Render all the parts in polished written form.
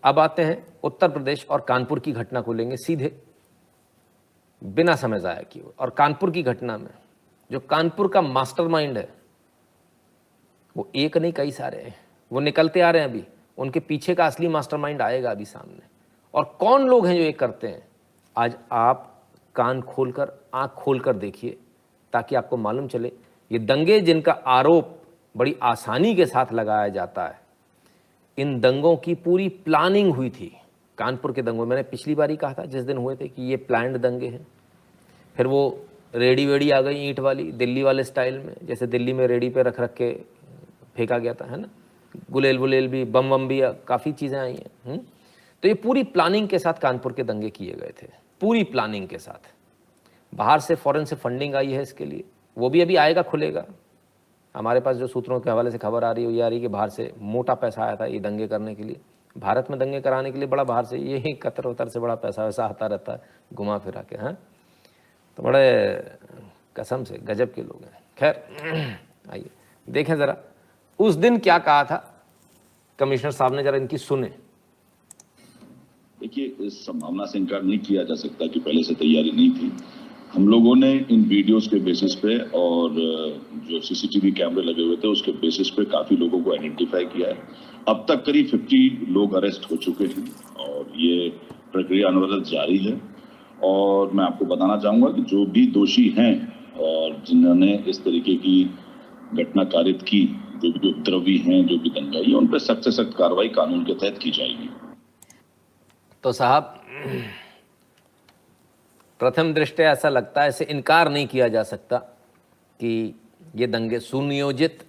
अब आते हैं उत्तर प्रदेश और कानपुर की घटना को लेंगे सीधे, बिना समय ज़ाया किए। और कानपुर की घटना में जो कानपुर का मास्टरमाइंड है, वो एक नहीं कई सारे हैं, वो निकलते आ रहे हैं अभी। उनके पीछे का असली मास्टरमाइंड आएगा अभी सामने। और कौन लोग हैं जो ये करते हैं, आज आप कान खोलकर आंख खोलकर देखिए, ताकि आपको मालूम चले। ये दंगे जिनका आरोप बड़ी आसानी के साथ लगाया जाता है, इन दंगों की पूरी प्लानिंग हुई थी। कानपुर के दंगों, मैंने पिछली बार ही कहा था जिस दिन हुए थे कि ये प्लान्ड दंगे हैं। फिर वो रेडी वेडी आ गई ईंट वाली, दिल्ली वाले स्टाइल में, जैसे दिल्ली में रेडी पे रख रख के फेंका गया था, है ना। गुलेल वुलेल भी, बम बम भी, काफ़ी चीज़ें आई हैं। तो ये पूरी प्लानिंग के साथ कानपुर के दंगे किए गए थे, पूरी प्लानिंग के साथ। बाहर से फॉरेन से फंडिंग आई है इसके लिए, वो भी अभी आएगा, खुलेगा। हमारे पास जो सूत्रों के हवाले से खबर आ रही है, वो ये आ रही है कि बाहर से मोटा पैसा आया था ये दंगे करने के लिए, भारत में दंगे कराने के लिए बड़ा बाहर से, यही कतर वतर से बड़ा पैसा वैसा आता रहता है घुमा फिरा के। हाँ, तो बड़े कसम से गजब के लोग हैं। खैर आइए देखें ज़रा उस दिन क्या कहा था कमिश्नर साहब ने, जरा इनकी सुने। देखिए, इस संभावना से इनकार नहीं किया जा सकता कि पहले से तैयारी नहीं थी। हम लोगों ने इन वीडियोस के बेसिस पे और जो सीसीटीवी कैमरे लगे हुए थे उसके बेसिस पे काफी लोगों को आइडेंटिफाई किया है। अब तक करीब 50 लोग अरेस्ट हो चुके हैं और ये प्रक्रिया अनवरत जारी है। और मैं आपको बताना चाहूंगा कि जो भी दोषी हैं और जिन्होंने इस तरीके की घटना कारित की, जो भी उपद्रवी हैं, जो भी दंगाई, उन पर सख्त से सख्त कार्रवाई कानून के तहत की जाएगी। तो साहब, प्रथम दृष्टया ऐसा लगता है, इसे इनकार नहीं किया जा सकता कि ये दंगे सुनियोजित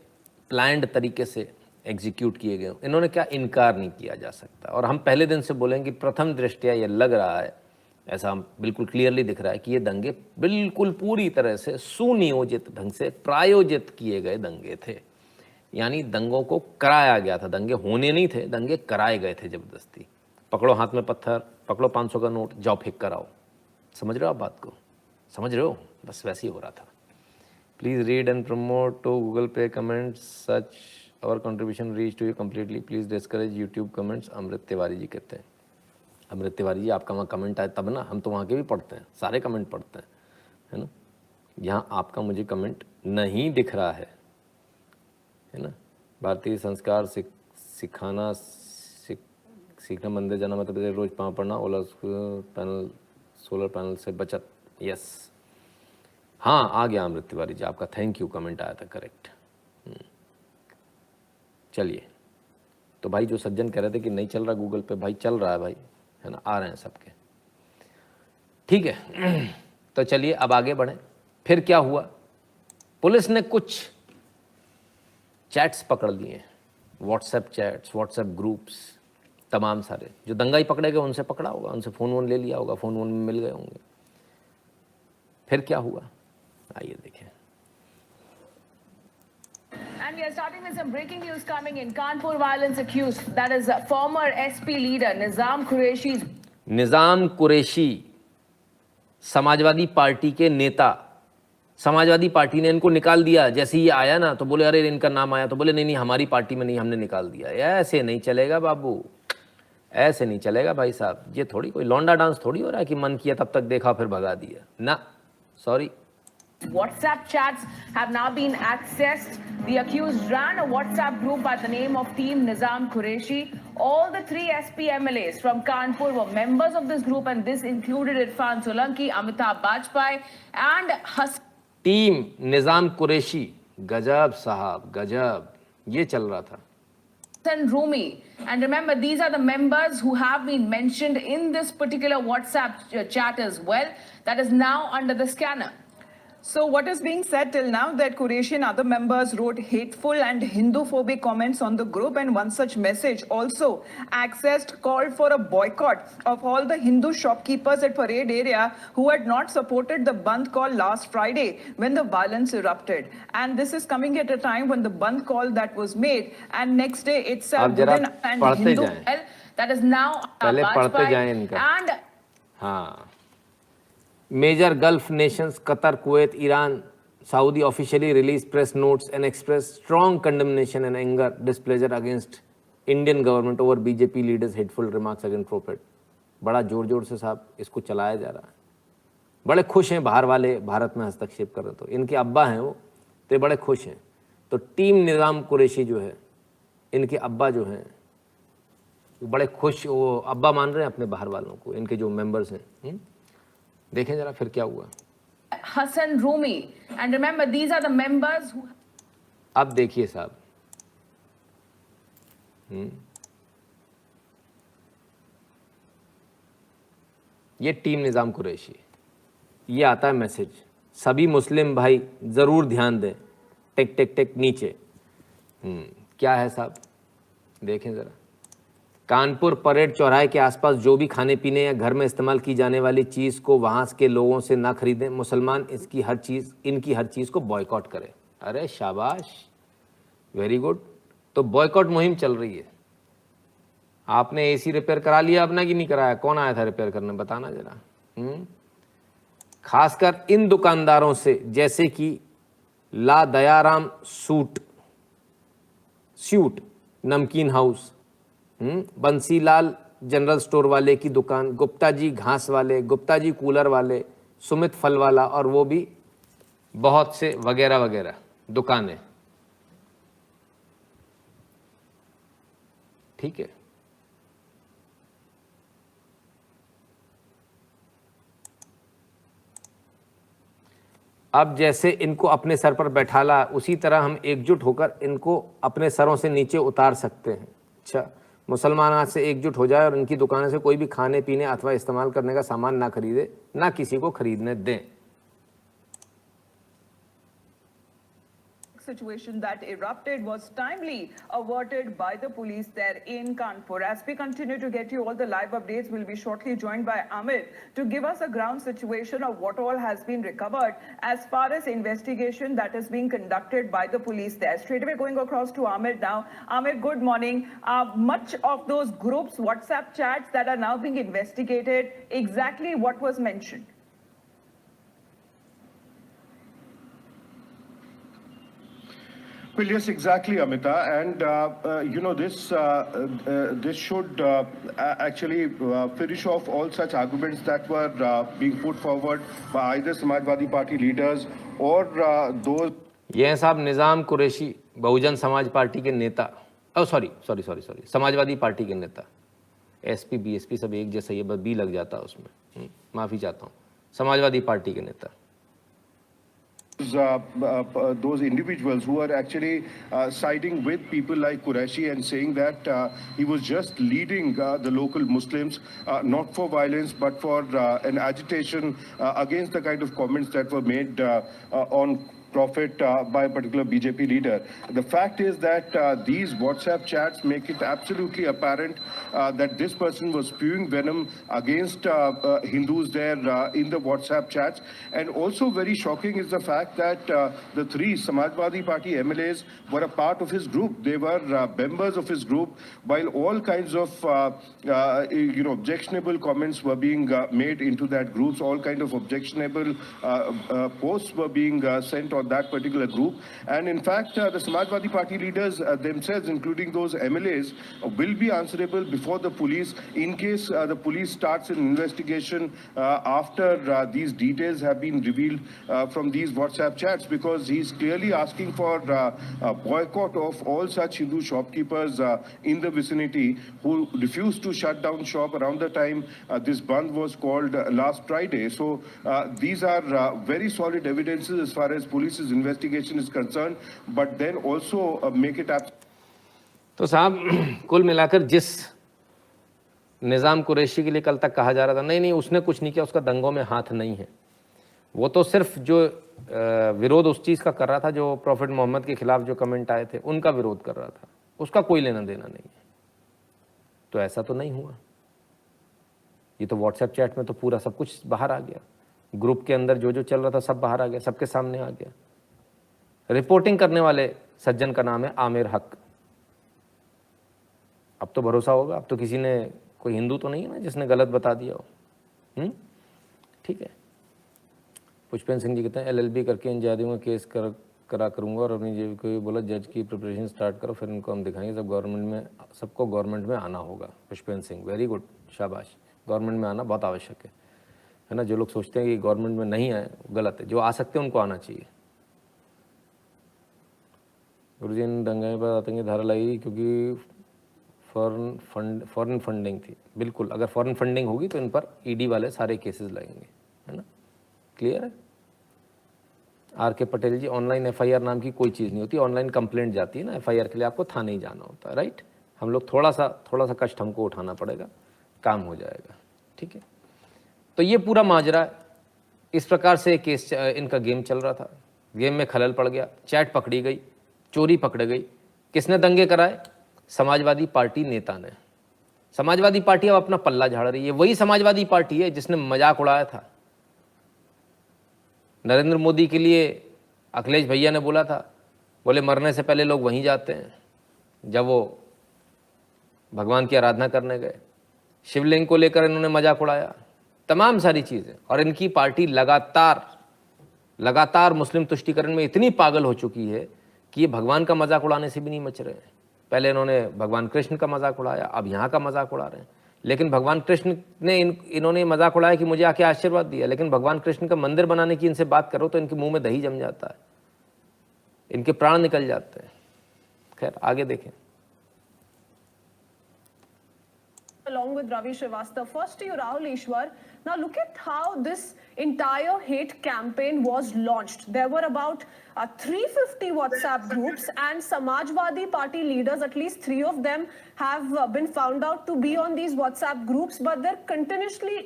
प्लान्ड तरीके से एग्जीक्यूट किए गए। इन्होंने क्या इनकार नहीं किया जा सकता। और हम पहले दिन से बोलेंगे कि प्रथम दृष्टया ये लग रहा है, ऐसा हम बिल्कुल क्लियरली दिख रहा है कि ये दंगे बिल्कुल पूरी तरह से सुनियोजित ढंग से प्रायोजित किए गए दंगे थे। यानी दंगों को कराया गया था, दंगे होने नहीं थे, दंगे कराए गए थे जबरदस्ती। पकड़ो हाथ में पत्थर, पकड़ो 500 का नोट, जाओ फेंक कर आओ। समझ रहे हो आप बात को? समझ रहे हो? बस वैसे ही हो रहा था। Please read and promote to Google पे comments, such our contribution reach to you completely, please discourage YouTube comments. Amrit Tiwari ji कहते हैं। अमृत तिवारी जी, आपका वहाँ कमेंट आए तब ना, हम तो वहाँ के भी पढ़ते हैं, सारे कमेंट पढ़ते हैं, है ना। यहाँ आपका मुझे कमेंट नहीं दिख रहा है ना। भारतीय संस्कार सिखाना सीखना, मंदिर जाना, मतलब रोज पाँव पढ़ना, पैनल सोलर पैनल से बचत। यस, हाँ आ गया अमृत तिवारी जी, आपका थैंक यू, कमेंट आया था, करेक्ट। चलिए, तो भाई जो सज्जन कह रहे थे कि नहीं चल रहा गूगल पे, भाई चल रहा है भाई, है ना, आ रहे हैं सबके, ठीक है। तो चलिए अब आगे बढ़ें। फिर क्या हुआ, पुलिस ने कुछ चैट्स पकड़ लिए, व्हाट्सएप चैट्स, व्हाट्सएप ग्रुप्स, तमाम सारे जो दंगाई पकड़े गए उनसे पकड़ा होगा, उनसे फ़ोन वोन ले लिया होगा, फ़ोन वोन में मिल गए होंगे। फिर क्या हुआ, आइए देखें। And we are starting with some breaking news coming in. Kanpur violence accused, that is former SP leader Nizam Qureshi. Nizam Qureshi Samajwadi party के नेता, समाजवादी पार्टी ने इनको निकाल दिया। जैसे ही ये आया ना तो बोले अरे इनका नाम आया तो बोले नहीं नहीं हमारी पार्टी में नहीं, हमने निकाल दिया। ऐसे नहीं चलेगा बाबू, ऐसे नहीं चलेगा भाई साहब। ये थोड़ी कोई लौंडा डांस थोड़ी हो रहा है कि मन किया तब तक देखा फिर भगा दिया ना, sorry. WhatsApp chats have now been accessed. The accused ran a WhatsApp group by the name of Team Nizam Qureshi. All the 3 SP MLAs from Kanpur were members of this group, and this included Irfan Solanki, Amitabh Bajpai and team Nizam Qureshi. गजब साहब गजब, ये चल रहा था। Hassan Rumi. And remember, these are the members who have been mentioned in this particular WhatsApp chat as well, that is now under the scanner. So what is being said till now that Qureshi and other members wrote hateful and Hindu-phobic comments on the group, and one such message also accessed called for a boycott of all the Hindu shopkeepers at Parade area who had not supported the Bandh call last Friday when the violence erupted. And this is coming at a time when the Bandh call that was made, and next day itself Budhan and Hindu that is now पहले पढ़ते जाएं इनका। and हाँ, Major Gulf nations Qatar, Kuwait, Iran, Saudi officially released press notes and expressed strong condemnation and anger, displeasure against Indian government over BJP leaders hateful remarks against Prophet. बड़ा जोर जोर से साहब इसको चलाया जा रहा है। बड़े खुश हैं बाहर वाले भारत में हस्तक्षेप कर रहे, तो इनके अब्बा हैं वो, तो ये बड़े खुश हैं। तो टीम निज़ाम कुरैशी जो है, इनके अब्बा जो हैं वो बड़े खुश, वो अब्बा मान रहे हैं अपने बाहर वालों को, इनके जो मेंबर्स हैं। देखें जरा फिर क्या हुआ। Hassan Rumi, and remember these are the members who अब देखिए साहब, ये टीम निज़ाम कुरैशी, ये आता है मैसेज, सभी मुस्लिम भाई ज़रूर ध्यान दें, टेक टेक टेक नीचे। क्या है साहब, देखें ज़रा। कानपुर परेड चौराहे के आसपास जो भी खाने पीने या घर में इस्तेमाल की जाने वाली चीज़ को वहाँ के लोगों से ना खरीदें। मुसलमान इनकी हर चीज़ को बॉयकॉट करें। अरे शाबाश, वेरी गुड। तो बॉयकॉट मुहिम चल रही है। आपने एसी रिपेयर करा लिया अपना कि नहीं कराया? कौन आया था रिपेयर करने, बताना जरा। खासकर इन दुकानदारों से, जैसे कि ला दयाराम स्यूट नमकीन हाउस, बंसीलाल जनरल स्टोर वाले की दुकान, गुप्ता जी घास वाले, गुप्ता जी कूलर वाले, सुमित फल वाला, और वो भी बहुत से वगैरह वगैरह दुकानें। ठीक है, अब जैसे इनको अपने सर पर बैठाला, उसी तरह हम एकजुट होकर इनको अपने सरों से नीचे उतार सकते हैं। अच्छा, मुसलमान आज से एकजुट हो जाए और इनकी दुकानों से कोई भी खाने पीने अथवा इस्तेमाल करने का सामान ना खरीदे, ना किसी को खरीदने दें। Situation that erupted was timely averted by the police there in Kanpur. As we continue to get you all the live updates, we'll be shortly joined by Amit to give us a ground situation of what all has been recovered as far as investigation that is being conducted by the police there. Straight away going across to Amit now. Amit, good morning. Much of those groups, WhatsApp chats that are now being investigated, exactly what was mentioned? Well, yes, exactly, Amita, and you know this should actually finish off all such arguments that were being put forward by either Samajwadi Party leaders or those. ये हैं साहब निज़ाम Qureshi, Bahujan Samaj party के नेता। Sorry, Samajwadi party के नेता। SP BSP सब एक जैसा, ये बस बी लग जाता है उसमें, माफ़ी चाहता हूँ। समाजवादी पार्टी के नेता, those individuals who are actually siding with people like Qureshi and saying that he was just leading the local Muslims not for violence but for an agitation against the kind of comments that were made on Prophet by a particular BJP leader. The fact is that these WhatsApp chats make it absolutely apparent that this person was spewing venom against Hindus there in the WhatsApp chats. And also very shocking is the fact that the three Samajwadi Party MLAs were a part of his group. They were members of his group, while all kinds of objectionable comments were being made into that group. All kind of objectionable posts were being sent on that particular group. And in fact, the Samajwadi Party leaders themselves, including those MLAs, will be answerable before the police in case the police starts an investigation after these details have been revealed from these WhatsApp chats, because he's clearly asking for a boycott of all such Hindu shopkeepers in the vicinity who refused to shut down shop around the time this Bandh was called last Friday. So these are very solid evidences as far as police's investigation is concerned, but then also make it up. तो साहब कुल मिलाकर जिस निज़ाम कुरैशी के लिए कल तक कहा जा रहा था नहीं उसने कुछ नहीं किया, उसका दंगों में हाथ नहीं है, वो तो सिर्फ जो विरोध उस चीज़ का कर रहा था जो प्रॉफिट मोहम्मद के खिलाफ जो कमेंट आए थे उनका विरोध कर रहा था, उसका कोई लेना देना नहीं है। तो ऐसा तो नहीं हुआ, ये तो व्हाट्सएप चैट में तो पूरा सब कुछ बाहर आ गया, ग्रुप के अंदर जो जो चल रहा था सब बाहर आ गया, सबके सामने आ गया। रिपोर्टिंग करने वाले सज्जन का नाम है आमिर हक। अब तो भरोसा होगा, अब तो किसी ने, कोई हिंदू तो नहीं है ना जिसने गलत बता दिया हो। ठीक है, पुष्पेंद्र सिंह जी कहते हैं एलएलबी करके इन जादियों का केस करा करूँगा और अपनी जेब को ये बोला जज की प्रिपरेशन स्टार्ट करो, फिर इनको हम दिखाएंगे सबको गवर्नमेंट में आना होगा। पुष्पेंद्र सिंह, वेरी गुड, शाबाश। गवर्नमेंट में आना बहुत आवश्यक है ना। जो लोग सोचते हैं कि गवर्नमेंट में नहीं आए, गलत है। जो आ सकते हैं उनको आना चाहिए। गुरुजी इन दंगे पर आतंकी धारा लाई क्योंकि फॉरेन फंडिंग थी। बिल्कुल, अगर फॉरेन फंडिंग होगी तो इन पर ईडी वाले सारे केसेस लगेंगे, है ना। क्लियर है। आर के पटेल जी, ऑनलाइन एफआईआर नाम की कोई चीज़ नहीं होती। ऑनलाइन कंप्लेंट जाती है ना, एफआईआर के लिए आपको थाने ही जाना होता है, राइट। हम लोग थोड़ा सा कष्ट हमको उठाना पड़ेगा, काम हो जाएगा, ठीक है। तो ये पूरा माजरा, इस प्रकार से केस इनका गेम चल रहा था। गेम में खलल पड़ गया, चैट पकड़ी गई, चोरी पकड़ गई। किसने दंगे कराए? समाजवादी पार्टी नेता ने। समाजवादी पार्टी अब अपना पल्ला झाड़ रही है। वही समाजवादी पार्टी है जिसने मजाक उड़ाया था नरेंद्र मोदी के लिए। अखिलेश भैया ने बोला था, बोले मरने से पहले लोग वहीं जाते हैं, जब वो भगवान की आराधना करने गए। शिवलिंग को लेकर इन्होंने मजाक उड़ाया, तमाम सारी चीज़ें। और इनकी पार्टी लगातार मुस्लिम तुष्टीकरण में इतनी पागल हो चुकी है कि ये भगवान का मजाक उड़ाने से भी नहीं मच रहे हैं। पहले इन्होंने भगवान कृष्ण का मजाक उड़ाया, अब यहाँ का मजाक उड़ा रहे हैं। लेकिन भगवान कृष्ण ने इन्होंने मजाक उड़ाया कि मुझे आके आशीर्वाद दिया, लेकिन भगवान कृष्ण का मंदिर बनाने की इनसे बात करो तो इनके मुंह में दही जम जाता है, इनके प्राण निकल जाते हैं। खैर आगे देखें। Along with Ravi Srivastava. First to you, Rahul Ishwar. Now look at how this entire hate campaign was launched. There were about 350 WhatsApp groups, and Samajwadi Party leaders, at least 3 of them, have been found out to be on these WhatsApp groups, but they're continuously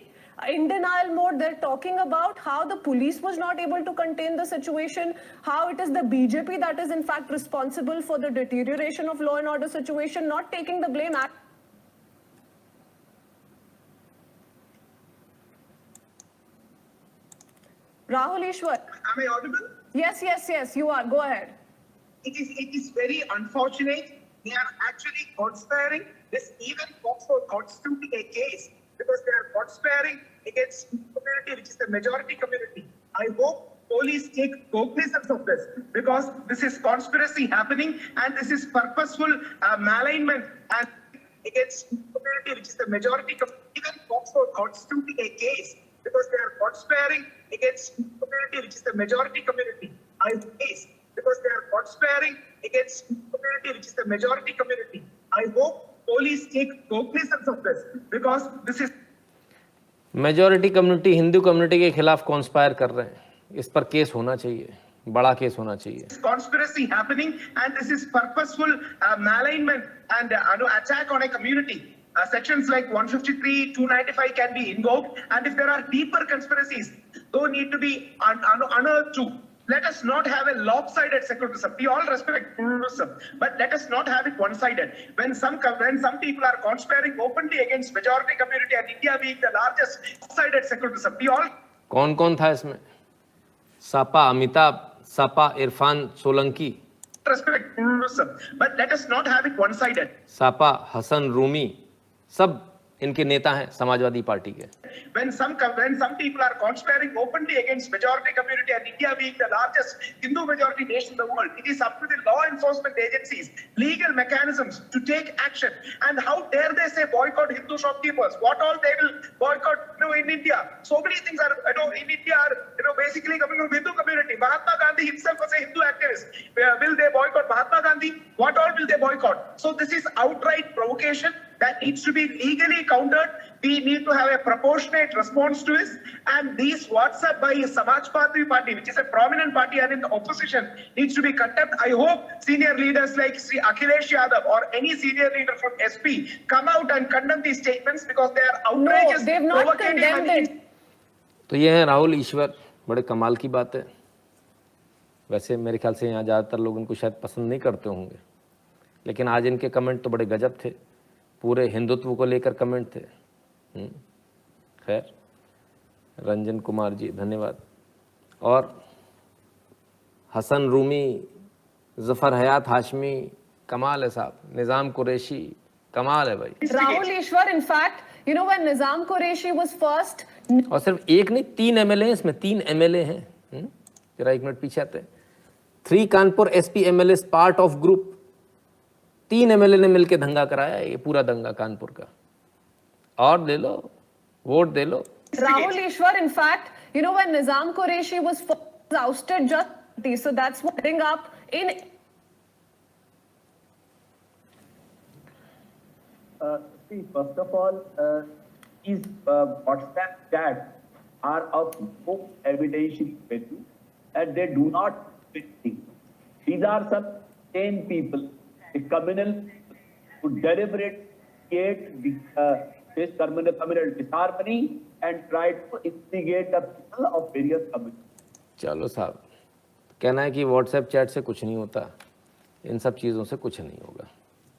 in denial mode. They're talking about how the police was not able to contain the situation, how it is the BJP that is in fact responsible for the deterioration of law and order situation, not taking the blame. Rahul Ishwar. Am I audible? Yes, you are. Go ahead. It is very unfortunate. They are actually conspiring. This even calls for constituting a case because they are conspiring against community, which is the majority community. I hope police take cognizance of this because this is conspiracy happening and this is purposeful malignment and against community, which is the majority community. Even calls for constituting a case because they are conspiring against community, which is the majority community. Because they are conspiring against community, which is the majority community. I hope police take cognizance of this because this is majority community Hindu community के खिलाफ conspire कर रहे हैं। इस पर case होना चाहिए, बड़ा केस होना चाहिए। Conspiracy happening and this is purposeful malignment and attack on a community. Sections like 153, 295 can be invoked, and if there are deeper conspiracies, those need to be unearthed too. Let us not have a lopsided secularism. We all respect pluralism, but let us not have it one-sided. When some people are conspiring openly against majority community and India being the largest sided secularism, we all कौन था इसमें? Sapa Amitabh, Sapa Irfan Solanki, respect pluralism, but let us not have it one-sided. Sapa Hasan Rumi, सब इनके नेता हैं Samajwadi party के। When some people are conspiring openly against majority community and India being the largest Hindu majority nation in the world, it is up to the law enforcement agencies, legal mechanisms to take action. And how dare they say boycott Hindu shopkeepers? What all they will boycott in India? So many things are in India are basically coming from Hindu community. Mahatma Gandhi himself was a Hindu activist. Will they boycott Mahatma Gandhi? What all will they boycott? So this is outright provocation that needs to be legally countered. We need to have a proportionate response to this. And these WhatsApp by Samajwadi Party, which is a prominent party and in the opposition, needs to be condemned. I hope senior leaders like Sri Akhilesh Yadav or any senior leader from SP come out and condemn these statements because they are outrageous. No, they've not condemned it. तो ये है राहुल ईश्वर, बड़े कमाल की बात है। वैसे मेरे ख्याल से यहाँ ज़्यादातर लोग इनको शायद पसंद नहीं करते होंगे, लेकिन आज इनके कमेंट तो बड़े गजब थे। पूरे हिंदुत्व को लेकर कमेंट थे। खैर, रंजन कुमार जी धन्यवाद। और हसन रूमी, जफर हयात हाशमी, कमाल है साहब। निजाम कुरैशी, कमाल है भाई। Rahul Ishwar, in fact, when Nizam Qureshi was first. और सिर्फ एक नहीं, 3 MLA हैं इसमें, 3 MLA हैं। जरा एक मिनट पीछे आते हैं। 3 Kanpur SP MLA part of group. 3 MLA ने मिलकर दंगा कराया ये पूरा दंगा कानपुर का। और ले लो, वोट दे लो। Rahul Ishwar, in fact, you know, when Nizam Qureshi was ousted just, so that's putting up in. See, first of all, these WhatsApp chats are of no evidential value, and they do not fit things. These are some sane people, the criminal who deliberately create this communal disharmony and try to instigate the people of various communities. चलो साहब, कहना है कि WhatsApp chat से कुछ नहीं होता, इन सब चीज़ों से कुछ नहीं होगा।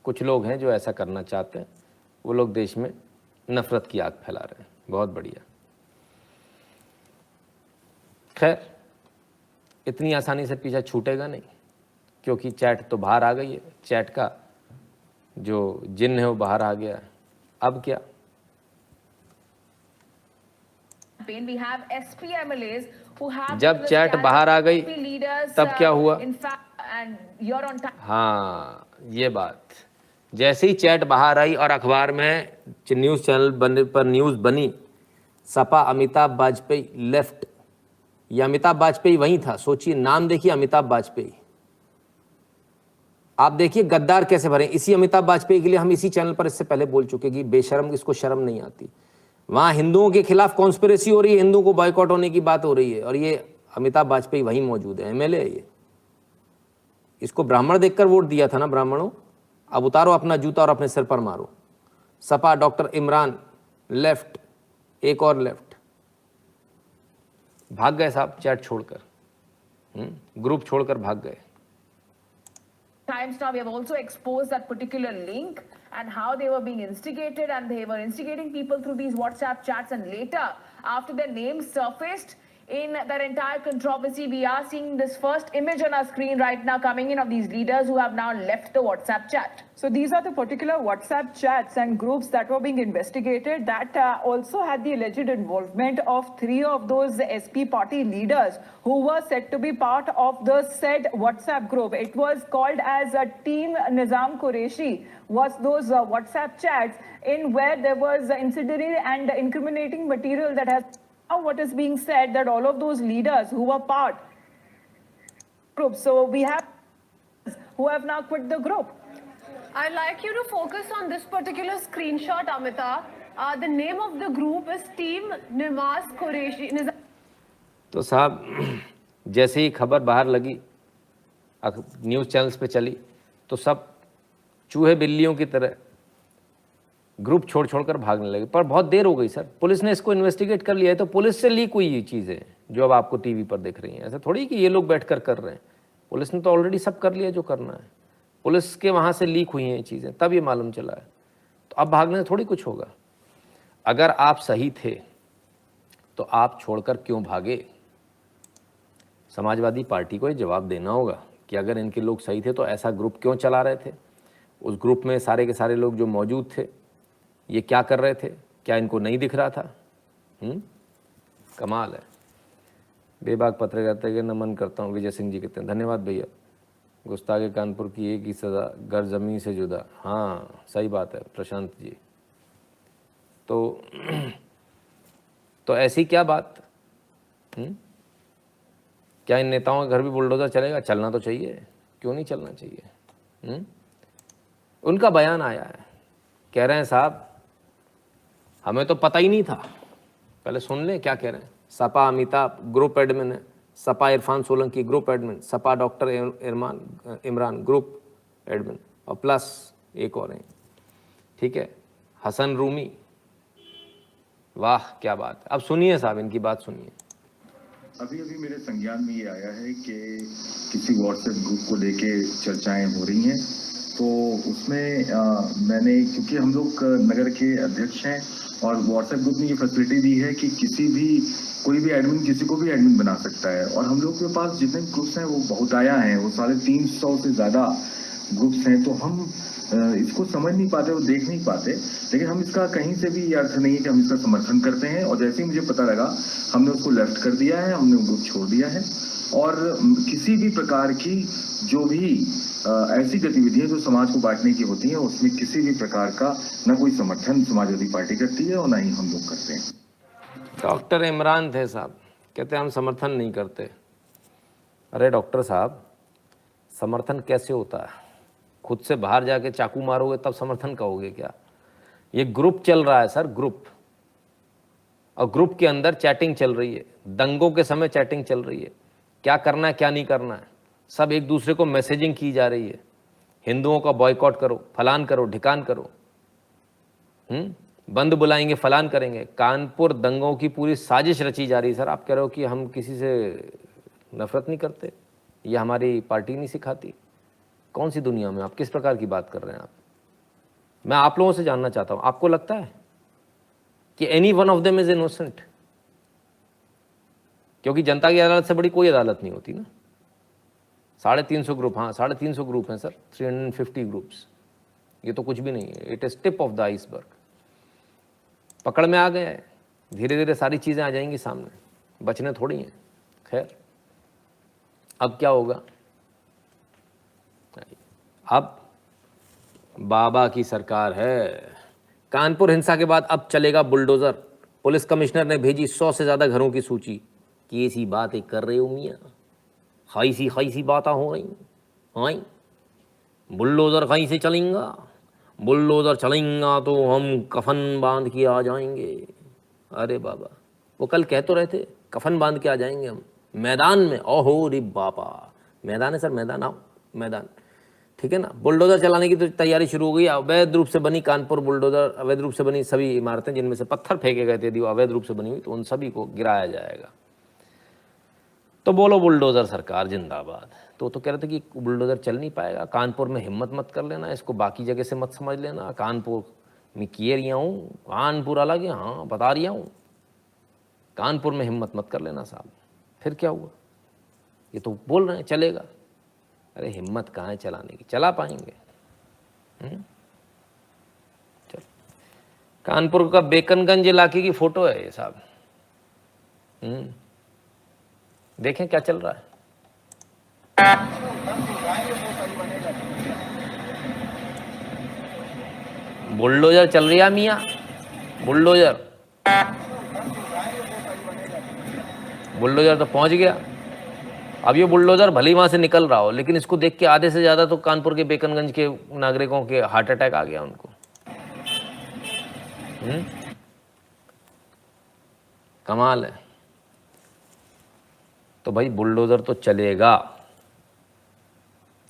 कुछ लोग हैं जो ऐसा करना चाहते हैं, वो लोग देश में नफरत की आग फैला रहे हैं। बहुत बढ़िया। खैर, इतनी आसानी से पीछा छूटेगा नहीं, क्योंकि चैट तो बाहर आ गई है। चैट का जो जिन्न है वो बाहर आ गया है। अब क्या? We have SP MLAs who have जब चैट बाहर आ गई तब क्या हुआ? In fact, and you're on time. हाँ, ये बात। जैसे ही चैट बाहर आई और अखबार में न्यूज़ चैनल पर न्यूज़ बनी, सपा अमिताभ वाजपेयी लेफ्ट। ये अमिताभ वाजपेयी वही था। सोचिए, नाम देखिए, अमिताभ वाजपेयी। आप देखिए गद्दार कैसे भरे। इसी अमिताभ वाजपेयी के लिए हम इसी चैनल पर इससे पहले बोल चुके कि बेशर्म, इसको शर्म नहीं आती। वहाँ हिंदुओं के खिलाफ कॉन्स्पिरेसी हो रही है, हिंदुओं को बॉयकॉट होने की बात हो रही है, और ये अमिताभ वाजपेयी वहीं मौजूद है, एमएलए है ये। इसको ब्राह्मण देखकर वोट दिया था ना ब्राह्मणों। अब उतारो अपना जूता और अपने सिर पर मारो। सपा डॉक्टर इमरान लेफ्ट, एक और लेफ्ट। भाग गए साहब चैट छोड़कर, ग्रुप छोड़कर भाग गए। Times now we have also exposed that particular link and how they were being instigated, and they were instigating people through these WhatsApp chats, and later after their names surfaced in that entire controversy, we are seeing this first image on our screen right now coming in of these leaders who have now left the WhatsApp chat. So these are the particular WhatsApp chats and groups that were being investigated that also had the alleged involvement of 3 of those SP party leaders who were said to be part of the said WhatsApp group. It was called as a Team Nizam Qureshi, was those WhatsApp chats in where there was incendiary and incriminating material that has. Now what is being said that all of those leaders who were part group, so we have who have now quit the group. I'd like you to focus on this particular screenshot, Amita. The name of the group is Team Nizam Qureshi. तो साहब, जैसे ही खबर बाहर लगी, news channels पे चली, तो सब चूहे बिल्लियों की तरह ग्रुप छोड़ छोड़कर भागने लगे। पर बहुत देर हो गई सर, पुलिस ने इसको इन्वेस्टिगेट कर लिया है, तो पुलिस से लीक हुई ये चीज़ें जो अब आपको टीवी पर दिख रही हैं। ऐसा थोड़ी कि ये लोग बैठकर कर रहे हैं, पुलिस ने तो ऑलरेडी सब कर लिया जो करना है। पुलिस के वहाँ से लीक हुई हैं ये चीज़ें, तब ये मालूम चला है। तो अब भागने से थोड़ी कुछ होगा। अगर आप सही थे तो आप छोड़कर क्यों भागे? समाजवादी पार्टी को ये जवाब देना होगा कि अगर इनके लोग सही थे तो ऐसा ग्रुप क्यों चला रहे थे? उस ग्रुप में सारे के सारे लोग जो मौजूद थे, ये क्या कर रहे थे? क्या इनको नहीं दिख रहा था? कमाल है। बेबाक पत्रकारिता के नमन करता हूँ, विजय सिंह जी कहते हैं। धन्यवाद भैया। गुस्ताखे कानपुर की एक ही सज़ा, घर ज़मीन से जुदा। हाँ, सही बात है प्रशांत जी। तो ऐसी क्या बात? क्या इन नेताओं के घर भी बुलडोजर चलेगा? चलना तो चाहिए, क्यों नहीं चलना चाहिए? उनका बयान आया है, कह रहे हैं साहब हमें तो पता ही नहीं था। पहले सुन लें क्या कह रहे हैं। सपा अमिताभ ग्रुप एडमिन है, Sapa Irfan Solanki group admin, Sapa doctor Imran group admin, और प्लस एक और हैं, ठीक है, हसन रूमी। वाह क्या बात है। अब सुनिए साहब, इनकी बात सुनिए। अभी अभी मेरे संज्ञान में ये आया है कि किसी व्हाट्सएप ग्रुप को लेके चर्चाएं हो रही हैं, तो उसमें मैंने, क्योंकि हम लोग नगर के अध्यक्ष हैं और व्हाट्सएप ग्रुप ने ये फैसिलिटी दी है कि कोई भी एडमिन किसी को भी एडमिन बना सकता है, और हम लोग के पास जितने ग्रुप्स हैं वो बहुत आया हैं, वो 350 से ज़्यादा ग्रुप्स हैं। तो हम इसको समझ नहीं पाते और देख नहीं पाते, लेकिन हम इसका कहीं से भी ये अर्थ नहीं है कि हम इसका समर्थन करते हैं। और जैसे ही मुझे पता लगा, हमने उसको लेफ्ट कर दिया है, हमने वो ग्रुप छोड़ दिया है, और किसी भी प्रकार की जो भी ऐसी गतिविधियां जो समाज को बांटने की होती हैं उसमें किसी भी प्रकार का न कोई समर्थन समाजवादी पार्टी करती है और न ही हम लोग करते हैं। डॉक्टर इमरान थे साहब, कहते हम समर्थन नहीं करते। अरे डॉक्टर साहब, समर्थन कैसे होता है? खुद से बाहर जाके चाकू मारोगे तब समर्थन कहोगे क्या? ये ग्रुप चल रहा है सर, ग्रुप, और ग्रुप के अंदर चैटिंग चल रही है, दंगों के समय चैटिंग चल रही है, क्या करना है क्या नहीं करना है, सब एक दूसरे को मैसेजिंग की जा रही है, हिंदुओं का बॉयकॉट करो, फलान करो, ढिकान करो, बंद बुलाएंगे, फलान करेंगे। कानपुर दंगों की पूरी साजिश रची जा रही है सर। आप कह रहे हो कि हम किसी से नफरत नहीं करते, यह हमारी पार्टी नहीं सिखाती? कौन सी दुनिया में आप, किस प्रकार की बात कर रहे हैं आप? मैं आप लोगों से जानना चाहता हूं, आपको लगता है कि any one of them is innocent? क्योंकि जनता की अदालत से बड़ी कोई अदालत नहीं होती ना। 350 ग्रुप, हाँ 350 ग्रुप हैं सर, 350 ग्रुप्स, ये तो कुछ भी नहीं है। It is tip of the iceberg. पकड़ में आ गए हैं, धीरे धीरे सारी चीज़ें आ जाएंगी सामने, बचने थोड़ी हैं। खैर, अब क्या होगा? अब बाबा की सरकार है। कानपुर हिंसा के बाद अब चलेगा बुलडोजर। पुलिस कमिश्नर ने भेजी 100 से ज़्यादा घरों की सूची। कैसी बातें कर रहे हो मियाँ, खाई सी बातें हो रही हैं। बुलडोजर कहीं से चलेगा? बुलडोजर चलेगा तो हम कफन बांध के आ जाएंगे। अरे बाबा, वो कल कह तो रहे थे कफन बांध के आ जाएंगे हम मैदान में। ओहो रे बाबा, मैदान है सर, मैदान, आओ मैदान, ठीक है ना। बुलडोजर चलाने की तो तैयारी शुरू हो गई। अवैध रूप से बनी कानपुर बुलडोजर, अवैध रूप से बनी सभी इमारतें जिनमें से पत्थर फेंके गए थे, यदि वो अवैध रूप से बनी हुई तो उन सभी को गिराया जाएगा। तो बोलो बुलडोजर सरकार जिंदाबाद। तो कह रहे थे कि बुलडोजर चल नहीं पाएगा, कानपुर में हिम्मत मत कर लेना, इसको बाकी जगह से मत समझ लेना। कानपुर में किए रही हूँ, कानपुर अलग है, हाँ बता रही हूँ, कानपुर में हिम्मत मत कर लेना साहब। फिर क्या हुआ? ये तो बोल रहे हैं चलेगा। अरे हिम्मत कहाँ है चलाने की, चला पाएंगे? चलो, कानपुर का बेकनगंज इलाके की फोटो है ये साहब। देखें क्या चल रहा है। बुलडोजर चल रही है मियाँ, बुलडोजर तो पहुंच गया। अब ये बुलडोजर भले ही वहां से निकल रहा हो, लेकिन इसको देख के आधे से ज्यादा तो कानपुर के बेकनगंज के नागरिकों के हार्ट अटैक आ गया उनको। कमाल है। तो भाई बुलडोजर तो चलेगा,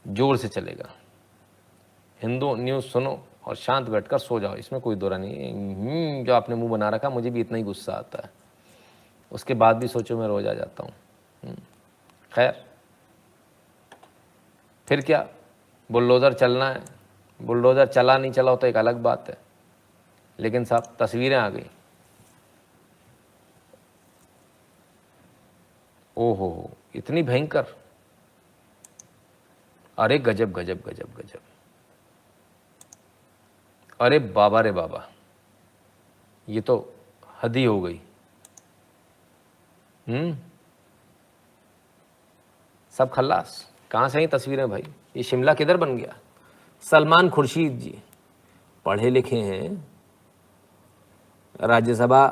जोर से चलेगा। हिंदू न्यूज़ सुनो और शांत बैठकर सो जाओ, इसमें कोई दो राय नहीं। जो आपने मुंह बना रखा, मुझे भी इतना ही गुस्सा आता है, उसके बाद भी सोचो मैं रोज आ जाता हूँ। खैर, फिर क्या, बुलडोजर चलना है। बुलडोजर चला नहीं चला हो तो एक अलग बात है, लेकिन साहब तस्वीरें आ गई। ओहो, इतनी भयंकर, अरे गजब गजब गजब गजब, अरे बाबा रे बाबा, ये तो हद ही हो गई। सब खल्लास। कहाँ से आई तस्वीरें भाई? ये शिमला किधर बन गया? सलमान खुर्शीद जी पढ़े लिखे हैं, राज्यसभा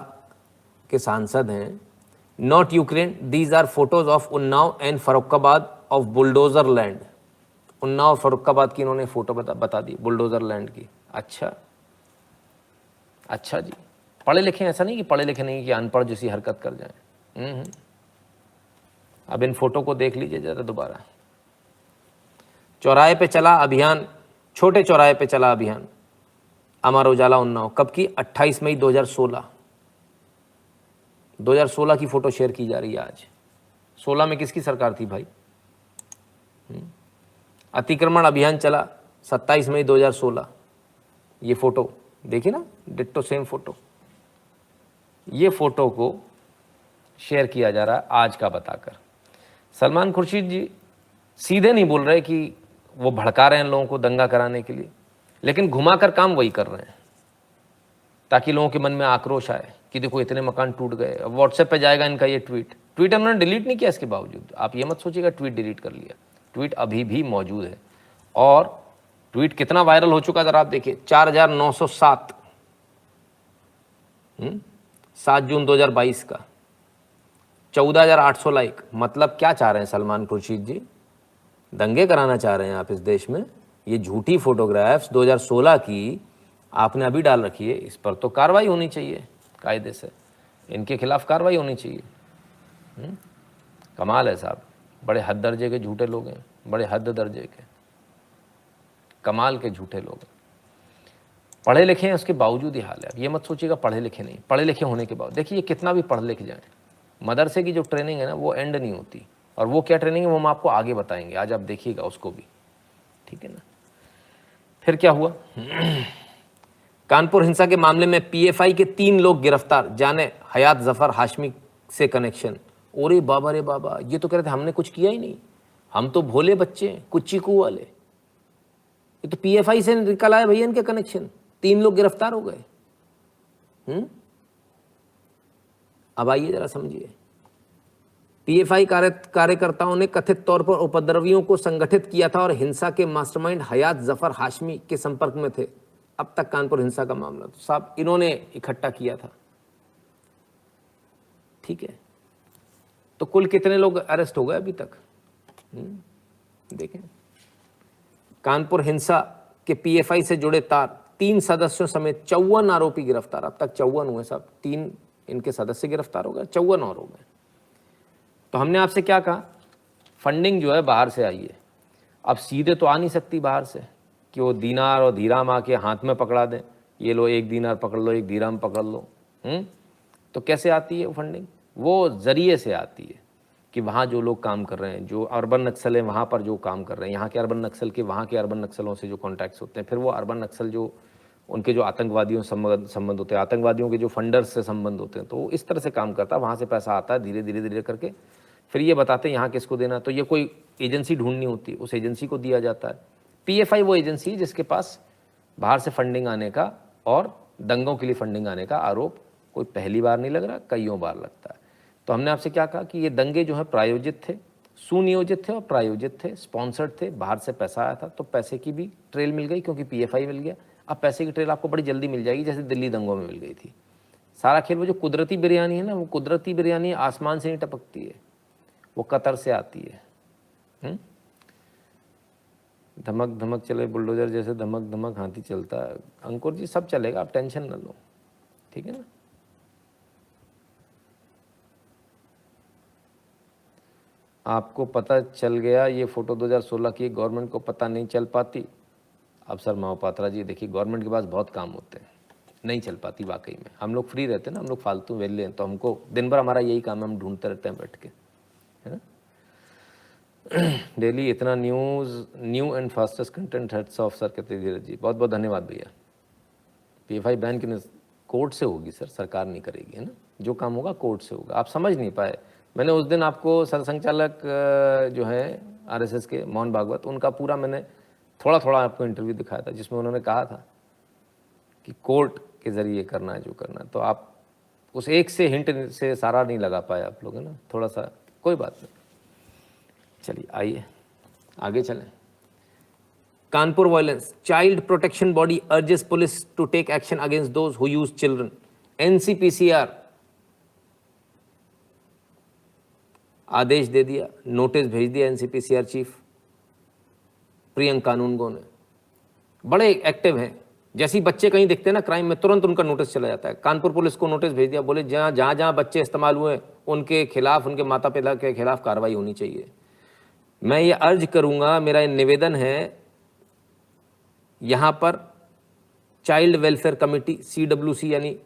के सांसद हैं। Not Ukraine, these are photos of Unnao and Farrukhabad of bulldozer land. Unnao और फरुखाबाद की इन्होंने फोटो बता दी बुलडोजर लैंड की। अच्छा जी, पढ़े लिखे, ऐसा नहीं कि पढ़े लिखे नहीं कि अनपढ़ जैसी हरकत कर जाएं। अब इन फोटो को देख लीजिए जरा दोबारा। चौराहे पे चला अभियान, छोटे चौराहे पे चला अभियान, अमर उजाला उन्नाव। कब की? 28 मई 2016। 2016 की फोटो शेयर की जा रही है आज। 16 में किसकी सरकार थी भाई? अतिक्रमण अभियान चला 27 मई 2016। ये फोटो देखिए ना, डिट्टो सेम फोटो। ये फोटो को शेयर किया जा रहा है आज का बताकर। सलमान खुर्शीद जी सीधे नहीं बोल रहे कि वो भड़का रहे हैं लोगों को दंगा कराने के लिए, लेकिन घुमाकर काम वही कर रहे हैं। ताकि लोगों के मन में आक्रोश आए कि देखो इतने मकान टूट गए। अब व्हाट्सएप पे जाएगा इनका ये ट्वीट उन्होंने डिलीट नहीं किया इसके बावजूद। आप ये मत सोचिएगा ट्वीट डिलीट कर लिया, ट्वीट अभी भी मौजूद है। और ट्वीट कितना वायरल हो चुका जरा आप देखिए, 4907 7 जून 2022 का 14,800 लाइक। मतलब क्या चाह रहे हैं सलमान खुर्शीद जी? दंगे कराना चाह रहे हैं आप इस देश में? ये झूठी फोटोग्राफ्स 2016 की आपने अभी डाल रखी है, इस पर तो कार्रवाई होनी चाहिए कायदे से, इनके खिलाफ कार्रवाई होनी चाहिए। कमाल है साहब, बड़े हद दर्जे के झूठे लोग हैं, बड़े हद दर्जे के, कमाल के झूठे लोग हैं। पढ़े लिखे हैं उसके बावजूद ही हाल है। अब ये मत सोचिएगा पढ़े लिखे नहीं, पढ़े लिखे होने के बाद देखिए कितना भी पढ़ लिख जाए, मदरसे की जो ट्रेनिंग है ना वो एंड नहीं होती। और वो क्या ट्रेनिंग है वो हम आपको आगे बताएंगे, आज आप देखिएगा उसको भी, ठीक है ना। फिर क्या हुआ? कानपुर हिंसा के मामले में पीएफआई के 3 लोग गिरफ्तार, जाने हयात जफर हाशमी से कनेक्शन। ओरे बाबा रे बाबा, ये तो कह रहे थे हमने कुछ किया ही नहीं, हम तो भोले बच्चे हैं, कुछ चीकू वाले। ये तो पीएफआई से निकल आए भैया इनके कनेक्शन, 3 लोग गिरफ्तार हो गए। अब आइए जरा समझिए। पीएफआई कार्यकर्ताओं ने कथित तौर पर उपद्रवियों को संगठित किया था और हिंसा के मास्टरमाइंड हयात जफर हाशमी के संपर्क में थे। अब तक कानपुर हिंसा का मामला तो साहब इन्होंने इकट्ठा किया था, ठीक है। तो कुल कितने लोग अरेस्ट हो गए अभी तक? देखें, कानपुर हिंसा के पीएफआई से जुड़े तार 3 सदस्यों समेत 54 आरोपी गिरफ्तार। अब तक 54 हुए साहब, 3 इनके सदस्य गिरफ्तार हो गए, 54 और हो गए। तो हमने आपसे क्या कहा? फंडिंग जो है बाहर से आई है। अब सीधे तो आ नहीं सकती बाहर से कि वो दीनार और धीराम आके हाथ में पकड़ा दें, ये लो 1 दीनार पकड़ लो, 1 धीराम पकड़ लो। तो कैसे आती है वो फंडिंग? वो जरिए से आती है कि वहाँ जो लोग काम कर रहे हैं, जो अर्बन नक्सल हैं वहाँ पर जो काम कर रहे हैं, यहाँ के अर्बन नक्सल के वहाँ के अर्बन नक्सलों से जो कॉन्टैक्ट्स होते हैं, फिर वो अर्बन नक्सल जो उनके जो आतंकवादियों से संबंध होते हैं, आतंकवादियों के जो फंडर्स से संबंध होते हैं, तो वो इस तरह से काम करता है। वहाँ से पैसा आता है धीरे धीरे धीरे करके, फिर ये बताते हैं यहाँ किसको देना। तो ये कोई एजेंसी ढूंढनी होती है, उस एजेंसी को दिया जाता है। पीएफआई वो एजेंसी है जिसके पास बाहर से फंडिंग आने का और दंगों के लिए फंडिंग आने का आरोप कोई पहली बार नहीं लग रहा, कईयों बार लगता है। तो हमने आपसे क्या कहा कि ये दंगे जो है प्रायोजित थे, सुनियोजित थे और प्रायोजित थे, स्पॉन्सर्ड थे, बाहर से पैसा आया था। तो पैसे की भी ट्रेल मिल गई क्योंकि पीएफआई मिल गया। अब पैसे की ट्रेल आपको बड़ी जल्दी मिल जाएगी, जैसे दिल्ली दंगों में मिल गई थी। सारा खेल वो जो कुदरती बिरयानी है ना, वो कुदरती बिरयानी आसमान से नहीं टपकती है, वो कतर से आती है। धमक धमक चले बुलडोजर जैसे, धमक धमक हाथी चलता है। अंकुर जी सब चलेगा, आप टेंशन न लो, ठीक है ना। आपको पता चल गया ये फोटो 2016 की, गवर्नमेंट को पता नहीं चल पाती। अब सर महापात्रा जी देखिए, गवर्नमेंट के पास बहुत काम होते हैं, नहीं चल पाती वाकई में। हम लोग फ्री रहते हैं ना, हम लोग फालतू वेले हैं, तो हमको दिन भर हमारा यही काम है, हम ढूंढते रहते हैं बैठ के, है ना। डेली इतना new and fastest content, heads of sir कहते धीरज जी, बहुत बहुत धन्यवाद भैया। पीएफआई बैन की कोर्ट से होगी सर, सरकार नहीं करेगी, है ना। जो काम होगा कोर्ट से होगा। आप समझ नहीं पाए, मैंने उस दिन आपको सरसंघचालक जो है आरएसएस के मोहन भागवत, उनका पूरा मैंने थोड़ा थोड़ा आपको इंटरव्यू दिखाया था, जिसमें उन्होंने कहा था कि कोर्ट के ज़रिए करना है जो करना है। तो आप उस एक से हिंट से सारा नहीं लगा पाए आप लोग, है ना, थोड़ा सा, कोई बात नहीं। चलिए आइए आगे चलें। Kanpur violence, child protection body urges police to take action against those who use children. NCPCR आदेश दे दिया, नोटिस भेज दिया एनसीपीसीआर चीफ प्रियंक कानूनगो ने। बड़े एक्टिव हैं, जैसे ही बच्चे कहीं दिखते हैं ना क्राइम में, तुरंत उनका नोटिस चला जाता है। कानपुर पुलिस को नोटिस भेज दिया, बोले जहाँ जहाँ बच्चे इस्तेमाल हुए उनके खिलाफ, उनके माता पिता के खिलाफ कार्रवाई होनी चाहिए। मैं ये अर्ज करूँगा, मेरा ये निवेदन है, यहाँ पर चाइल्ड वेलफेयर कमेटी CWC यानी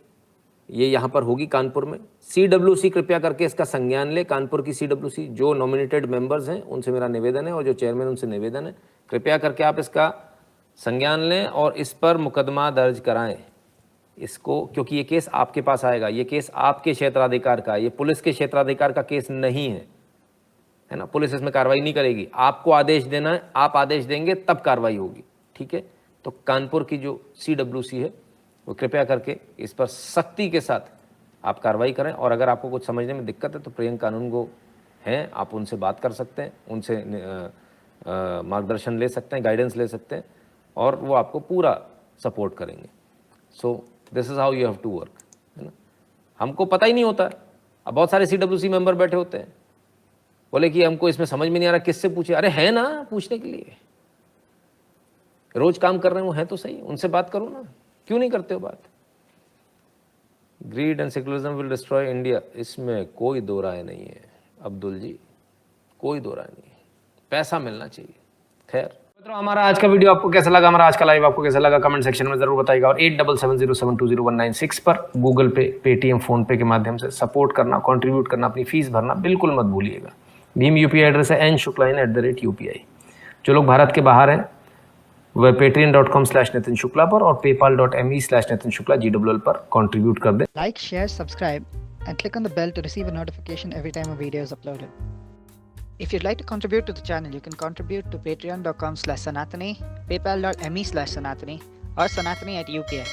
ये यहाँ पर होगी कानपुर में। CWC कृपया करके इसका संज्ञान ले। कानपुर की CWC जो नॉमिनेटेड मेंबर्स हैं उनसे मेरा निवेदन है, और जो चेयरमैन उनसे निवेदन है, कृपया करके आप इसका संज्ञान लें और इस पर मुकदमा दर्ज कराएं इसको, क्योंकि ये केस आपके पास आएगा। ये केस आपके क्षेत्राधिकार का है, ये पुलिस के क्षेत्राधिकार का केस नहीं है ना। पुलिस इसमें कार्रवाई नहीं करेगी, आपको आदेश देना है, आप आदेश देंगे तब कार्रवाई होगी, ठीक है। तो कानपुर की जो CWC है वो कृपया करके इस पर सख्ती के साथ आप कार्रवाई करें। और अगर आपको कुछ समझने में दिक्कत है तो प्रियंका कानूनगो हैं, आप उनसे बात कर सकते हैं, उनसे मार्गदर्शन ले सकते हैं, गाइडेंस ले सकते हैं, और वो आपको पूरा सपोर्ट करेंगे। So this is how you have to work, है ना। हमको पता ही नहीं होता। अब बहुत सारे CWC मेंबर बैठे होते हैं, बोले कि हमको इसमें समझ में नहीं आ रहा, किससे पूछे। अरे है ना पूछने के लिए, रोज काम कर रहे हैं वो, हैं तो सही, उनसे बात करो ना, क्यों नहीं करते हो बात। Grid and secularism will destroy India, इसमें कोई दो राय नहीं है अब्दुल जी, कोई दो राय नहीं है, पैसा मिलना चाहिए। खैर मित्रों, हमारा आज का वीडियो आपको कैसा लगा, हमारा आज का लाइव आपको कैसा लगा, कमेंट सेक्शन में जरूर बताइएगा। और 8770720196 पर गूगल पे, पेटीएम, फोन पे के माध्यम से सपोर्ट करना, कंट्रीब्यूट करना, अपनी फीस भरना बिल्कुल मत भूलिएगा। भीम UPI एड्रेस है n.shukla@UPI। जो लोग भारत के बाहर हैं वह patreon.com/नितिन शुक्ला पर और paypal.me/नितिन शुक्ला GWL पर कंट्रीब्यूट कर दें। Like, share, subscribe and click on the bell to receive a notification every time a video is uploaded. If you'd like to contribute to the channel, you can contribute to patreon.com/Sanatani, paypal.me/Sanatani or Sanatani@UPI.